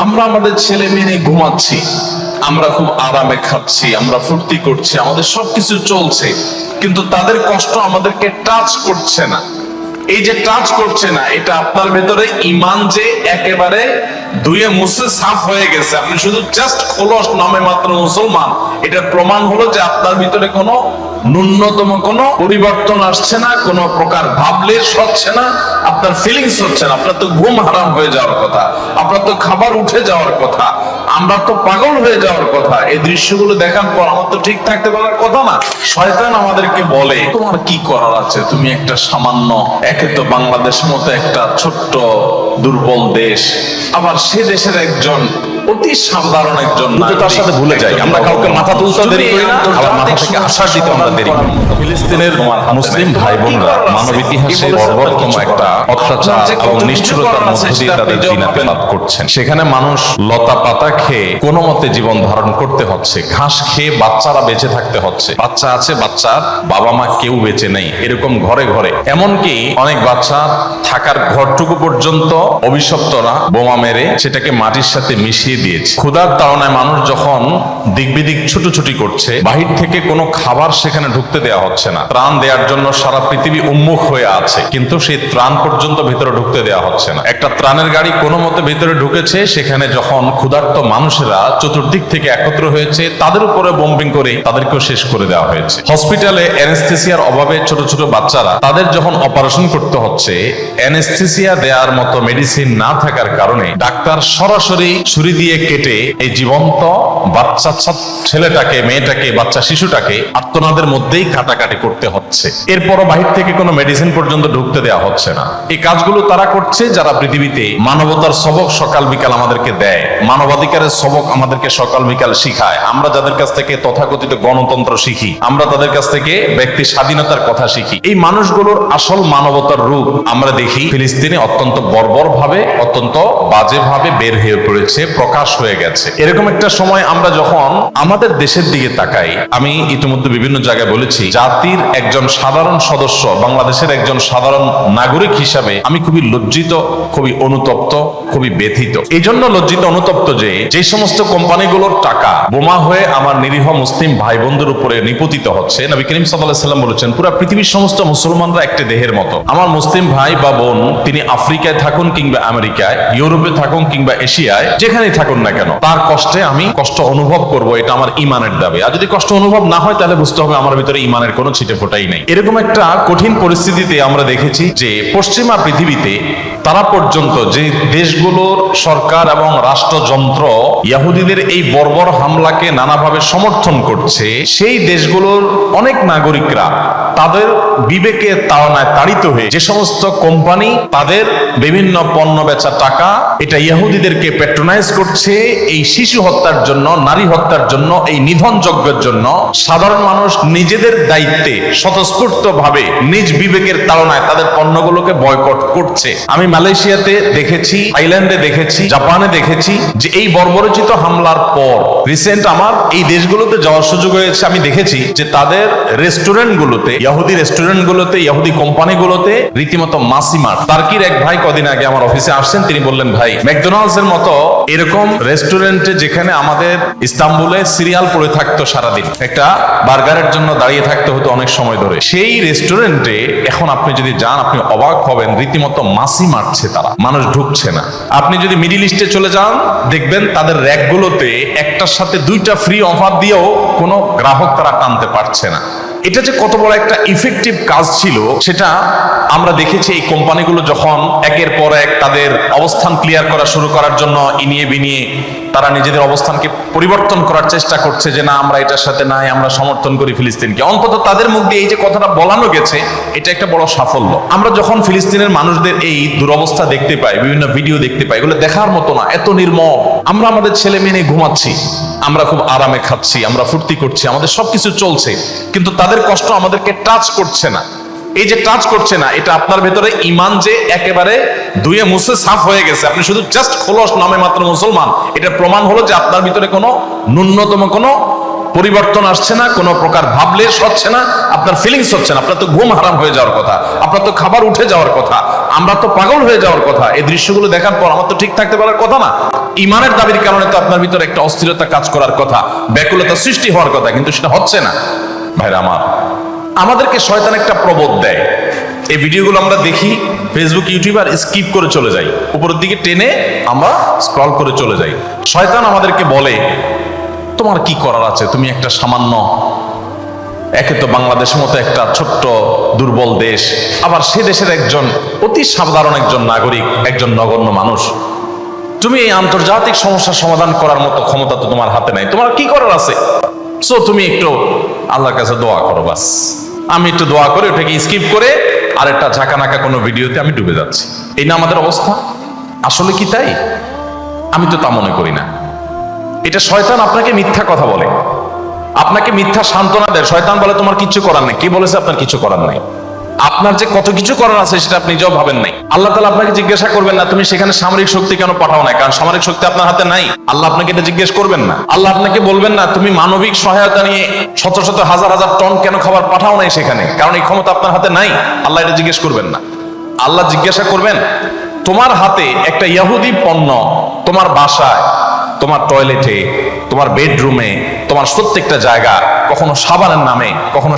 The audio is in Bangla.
আমরা আমাদের ছেলে মেয়ে নিয়ে ঘুমাচ্ছি, আমরা খুব আরামে খাচ্ছি, আমরা ফুর্তি করছি, আমাদের সবকিছু চলছে, কিন্তু তাদের কষ্ট আমাদেরকে টাচ করছে না। এই যে টাচ করছে না, এটা আপনার ভেতরে ইমান যে একেবারে ধুয়ে মুছে সাফ হয়ে গেছে, আপনি শুধু জাস্ট খোলস নামে মাত্র মুসলমান, এটার প্রমাণ হলো যে আপনার ভিতরে কোনো ন্যূনতম কোনো পরিবর্তন আসছে না, কোনো প্রকার ভাবলেশ হচ্ছে না, আপনার ফিলিংস হচ্ছে না। আপনার তো ঘুম হারাম হয়ে যাওয়ার কথা, আপনার তো খাবার উঠে যাওয়ার কথা, আমরা তো পাগল হয়ে যাওয়ার কথা। এই দৃশ্যগুলো দেখার পর আমার তো ঠিক থাকতে পারার কথা না। শয়তান আমাদেরকে বলে তোমার কি করার আছে, তুমি একটা সামান্য, একে তো বাংলাদেশের মতো একটা ছোট্ট দুর্বল দেশ, আবার সে দেশের একজন অতি সাধারণ একজন তার সাথে ভুলে যাই, আমরা কাউকে মাথা তুলতে দেরি করি না, আবার মাথা থেকে আশ্বাস দিতে আমরা দেরি করি। ফিলিস্তিনের মুসলিম ভাই বোনরা মানব ইতিহাসে বর্বরতম একটা অত্যাচার এবং নিষ্ঠুরতার মধ্য দিয়ে তাদের দিনাতে লাভ করছেন। সেখানে মানুষ লতা পাতা খেয়ে কোনো মতে জীবন ধারণ করতে হচ্ছে, ঘাস খেয়ে বাচ্চারা বেঁচে থাকতে হচ্ছে। বাচ্চা আছে, বাচ্চার বাবা মা কেউ বেঁচে নেই, এরকম ঘরে ঘরে। এমনকি অনেক বাচ্চা থাকার ঘরটুকু পর্যন্ত অভিশপ্তরা বোমা মেরে সেটাকে মাটির সাথে মিশিয়ে দিয়েছে। ক্ষুধার তাড়নায় মানুষ যখন দিকবিদিক ছুটোছুটি করছে, বাহির থেকে কোনো খাবার সেখানে ঢুকতে দেওয়া হচ্ছে না। ত্রাণ দেওয়ার জন্য সারা পৃথিবী উন্মুখ হয়ে আছে, কিন্তু সেই ত্রাণ পর্যন্ত ভেতরে ঢুকতে দেওয়া হচ্ছে না। একটা ত্রাণের গাড়ি কোনো মতে ভেতরে ঢুকেছে, সেখানে যখন ক্ষুধার্ত মানুষেরা চতুর্দিক থেকে একত্র হয়েছে, তাদের উপরে বোম্বিং করে তাদেরকেও শেষ করে দেওয়া হয়েছে। হসপিটালে অ্যানেস্থেসিয়ার অভাবে ছোট ছোট বাচ্চারা, তাদের যখন অপারেশন করতে হচ্ছে, অ্যানেস্থেসিয়া দেওয়ার মতো মেডিসিন না থাকার কারণে ডাক্তার সরাসরি ছুরি দিয়ে কেটে এই জীবন্ত বাচ্চা ছেলেটাকে, মেয়েটাকে, বাচ্চা শিশুটাকে আর্তনাদের মধ্যেই কাটাকাটি করতে হচ্ছে। এরপরও বাহির থেকে কোনো মেডিসিন পর্যন্ত ঢুকতে দেওয়া হচ্ছে না। এই কাজগুলো তারা করছে যারা পৃথিবীতে মানবতার সবক সকাল বিকাল আমাদেরকে দেয়, মানবাধিকারের সবক আমাদেরকে সকাল বিকাল শিখায়। আমরা যাদের কাছ থেকে তথাকথিত গণতন্ত্র শিখি, আমরা তাদের কাছ থেকে ব্যক্তি স্বাধীনতার কথা শিখি। এই মানুষগুলোর আসল মানবতার রূপ আমরা দেখি ফিলিস্তিনে অত্যন্ত বর্বর ভাবে, অত্যন্ত বাজে ভাবে বের হয়ে পড়েছে, প্রকাশ হয়ে গেছে। এরকম একটা সময় আমরা যখন আমাদের দেশের দিকে তাকাই, আমি ইতিমধ্যে বিভিন্ন জায়গায় বলেছি, জাতির একজন সাধারণ সদস্য, বাংলাদেশের একজন সাধারণ নাগরিক হিসাবে আমি খুবই লজ্জিত, খুবই অনুতপ্ত, খুবই ব্যথিত। এই জন্য লজ্জিত অনুতপ্ত যে সমস্ত কোম্পানিগুলোর টাকা বোমা হয়ে আমার নিরীহ মুসলিম ভাই বোনদের উপরে নিপতিত হচ্ছে। নবী করিম সাল্লাল্লাহু আলাইহি ওয়াসাল্লাম বলেছেন, পুরো পৃথিবীর সমস্ত মুসলমানরা একটি দেহের মতো। আমার মুসলিম ভাই বা বোন, তিনি আফ্রিকায় থাকুন কিংবা আমেরিকায়, ইউরোপে থাকুন কিংবা এশিয়ায়, যেখানেই থাকুন না কেন, তার কষ্টে আমি কষ্ট অনুভব করব, এটা আমার ইমানের দাবি। আর যদি কষ্ট অনুভব না হয়, তাহলে বুঝতে হবে আমার ভিতরে ইমানের কোনো ছিটে ফোটাই নেই। এরকম একটা কঠিন পরিস্থিতিতে আমরা দেখেছি যে পশ্চিমা পৃথিবীতে তারা পর্যন্ত, যে দেশগুলোর সরকার এবং রাষ্ট্রযন্ত্র ইহুদিদের এই বর্বর হামলাকে নানাভাবে সমর্থন করছে, সেই দেশগুলোর অনেক নাগরিকরা তাদের বিবেকের তাড়নায় তাড়িত হয়ে যে সমস্ত কোম্পানি তাদের বিভিন্ন পণ্য বেচা টাকা এটা ইহুদিদেরকে প্যাট্রোনাইজ করছে, এই শিশু হত্যার জন্য, নারী হত্যার জন্য, এই নিধন যজ্ঞের জন্য সাধারণ মানুষ নিজেদের দায়িত্বে স্বতঃস্ফূর্ত ভাবে নিজ বিবেকের তাড়নায় তাদের পণ্যগুলোকে বয়কট করছে। আমি মালয়েশিয়াতে দেখেছি, থাইল্যান্ডে দেখেছি, জাপানে দেখেছি যে এই বর্বরচিত হামলার পর রিসেন্ট আমার এই দেশগুলোতে যাওয়ার সুযোগ হয়েছে। আমি দেখেছি যে তাদের রেস্টুরেন্টগুলোতে, ইহুদি রেস্টুরেন্টগুলোতে, ইহুদি কোম্পানিগুলোতে রীতিমতো মাসি মার। টার্কির এক ভাই কদিন আগে আমার অফিসে আসছেন, তিনি বললেন, ভাই ম্যাকডোনাল্ডস এর মতো এরকম রেস্টুরেন্টে যেখানে আমাদের ইস্তাম্বুলে সিরিয়াল পড়ে থাকতো সারাদিন, একটা বার্গারের জন্য দাঁড়িয়ে থাকতে হতো অনেক সময় ধরে, সেই রেস্টুরেন্টে এখন আপনি যদি যান, আপনি অবাক হবেন, রীতিমতো মাসি মারছে তারা, মানুষ ঢুকছে না। আপনি যদি মিডিল ইস্টে চলে যান, দেখবেন তাদের র্যাকগুলোতে একটার সাথে দুইটা ফ্রি অফার দিয়েও কোনো গ্রাহক তারা টানতে পারছে না। এটা যে কত বড় একটা ইফেক্টিভ কাজ ছিল, সেটা আমরা দেখেছি। এই কোম্পানিগুলো যখন একের পর এক তাদের অবস্থান ক্লিয়ার করা শুরু করার জন্য ইনিয়ে বিনিয়ে তারা নিজেদের অবস্থানকে পরিবর্তন করার চেষ্টা করছে, যে না, আমরা এটার সাথে নাই, আমরা সমর্থন করি ফিলিস্তিনকে। অন্তত তাদের মুখ দিয়ে এই যে কথাটা বলানো গেছে, এটা একটা বড় সাফল্য। আমরা যখন ফিলিস্তিনের মানুষদের এই দুরবস্থা দেখতে পাই, বিভিন্ন ভিডিও দেখতে পাই, এগুলো দেখার মতো না, এত নির্মম। আমরা আমাদের ছেলে মেয়ে নিয়ে ঘুমাচ্ছি, আমরা খুব আরামে খাচ্ছি, আমরা ফুর্তি করছি, আমাদের সবকিছু চলছে, কিন্তু তাদের কষ্ট আমাদেরকে টাচ করছে না। এই যে টাচ করছে না, এটা আপনার ভেতরে ইমান যে একেবারে ধুয়ে মুছে সাফ হয়ে গেছে, আপনি শুধু জাস্ট খোলস নামে মাত্র মুসলমান, এটার প্রমাণ হলো যে আপনার ভিতরে কোনো ন্যূনতম কোনো পরিবর্তন আসছে না, কোনো প্রকার ভাবলেশ হচ্ছে না, আপনার ফিলিংস হচ্ছে না। আপনার তো ঘুম হারাম হয়ে যাওয়ার কথা, আপনার তো খাবার উঠে যাওয়ার কথা, আমরা তো পাগল হয়ে যাওয়ার কথা। এই দৃশ্যগুলো দেখার পর আমার তো ঠিক থাকতে পারার কথা না। ইমানের দাবির কারণে তো আপনার ভিতরে একটা অস্থিরতা কাজ করার কথা, ব্যাকুলতা সৃষ্টি হওয়ার কথা, কিন্তু সেটা হচ্ছে না। ভাইরা আমার, আমাদেরকে শয়তান একটা প্রবোধ দেয়। এই ভিডিওগুলো আমরা দেখি ফেসবুক, ইউটিউব, আর স্কিপ করে চলে যাই, উপরের দিকে টেনে আমরা স্ক্রল করে চলে যাই। শয়তান আমাদেরকে বলে, তোমার কি করার আছে? তুমি একটা সামান্য, একে তো বাংলাদেশের মতো একটা ছোট্ট দুর্বল দেশ, আবার সে দেশের একজন অতি সাধারণ একজন নাগরিক, একজন নগণ্য মানুষ। তুমি এই আন্তর্জাতিক সমস্যার সমাধান করার মতো ক্ষমতা তো তোমার হাতে নাই, তোমার কি করার আছে? সো তুমি একটু আল্লাহর কাছে দোয়া করো, বাস। আমি একটু দোয়া করে ওটাকে স্কিপ করে আর একটা ঝাঁকানাকা কোনো ভিডিওতে আমি ডুবে যাচ্ছি। এই না আমাদের অবস্থা? আসলে কি তাই? আমি তো তা মনে করি না। এটা শয়তান আপনাকে মিথ্যা কথা বলে, আপনাকে মিথ্যা সান্ত্বনা দেয়। শয়তান বলে তোমার কিছু করার নেই। কে বলেছে আপনার কিছু করার নাই? আপনার যে কত কিছু করার আছে সেটা আপনি নিজেও ভাবেন নাই। আল্লাহ তাআলা আপনাকে জিজ্ঞাসা করবেন না তুমি সেখানে সামরিক শক্তি কেন পাঠাও না, কারণ সামরিক শক্তি আপনার হাতে নাই। আল্লাহ আপনাকে এটা জিজ্ঞেস করবেন না। আল্লাহ আপনাকে বলবেন না তুমি মানবিক সহায়তা নিয়ে শত শত হাজার হাজার টন কেন খাবার পাঠাও নাই সেখানে, কারণ এই ক্ষমতা আপনার হাতে নাই। আল্লাহ এটা জিজ্ঞেস করবেন না। আল্লাহ জিজ্ঞাসা করবেন তোমার হাতে একটা ইহুদি পণ্য তোমার বাসায়, তোমার টয়লেটে, তোমার বেডরুমে, তোমার প্রত্যেকটা জায়গা, কখনো সাবানের নামে, কখনো